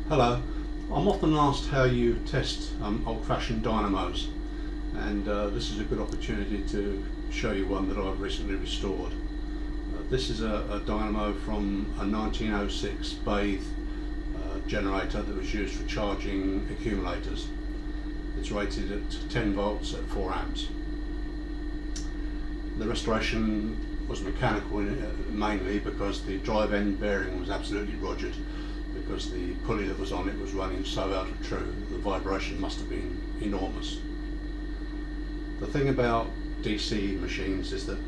Hello, I'm often asked how you test old-fashioned dynamos, and this is a good opportunity to show you one that I've recently restored. This is a dynamo from a 1906 Bathe generator that was used for charging accumulators. It's rated at 10 volts at 4 amps. The restoration was mechanical mainly because the drive end bearing was absolutely rogered, because the pulley that was on it was running so out of true. The vibration must have been enormous. The thing about DC machines is that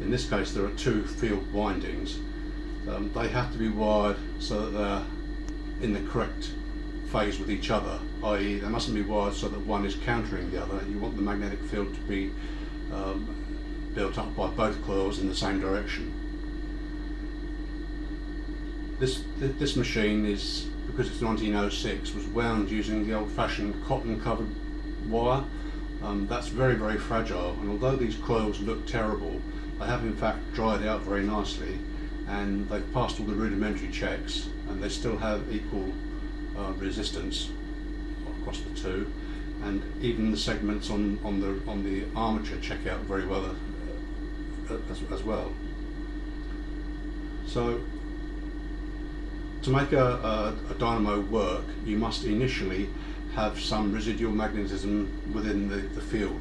in this case there are two field windings. They have to be wired so that they're in the correct phase with each other, i.e. they mustn't be wired so that one is countering the other. You want the magnetic field to be built up by both coils in the same direction. This machine is, because it's 1906, was wound using the old-fashioned cotton covered wire. That's very, very fragile, and although these coils look terrible, they have in fact dried out very nicely, and they've passed all the rudimentary checks, and they still have equal resistance across the two, and even the segments on the armature check out very well as well. So to make a dynamo work, you must initially have some residual magnetism within the field.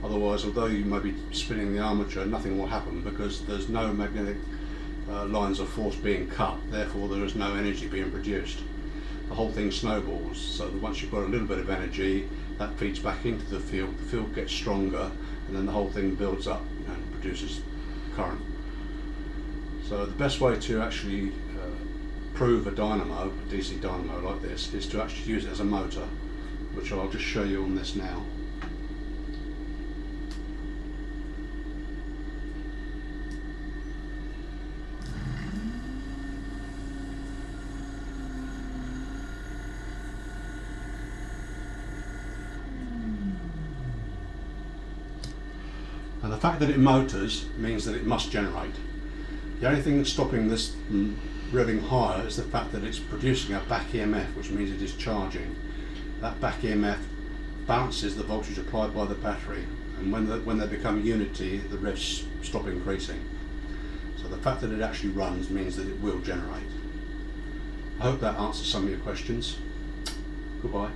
Otherwise, although you may be spinning the armature, nothing will happen because there's no magnetic lines of force being cut, therefore there is no energy being produced. The whole thing snowballs, so that once you've got a little bit of energy, that feeds back into the field gets stronger, and then the whole thing builds up and produces current. So the best way to actually prove a dynamo, a DC dynamo like this, is to actually use it as a motor, which I'll just show you on this now. And the fact that it motors means that it must generate. The only thing that's stopping this from revving higher is the fact that it's producing a back EMF, which means it is charging. That back EMF balances the voltage applied by the battery, and when they become unity, the revs stop increasing. So the fact that it actually runs means that it will generate. I hope that answers some of your questions. Goodbye.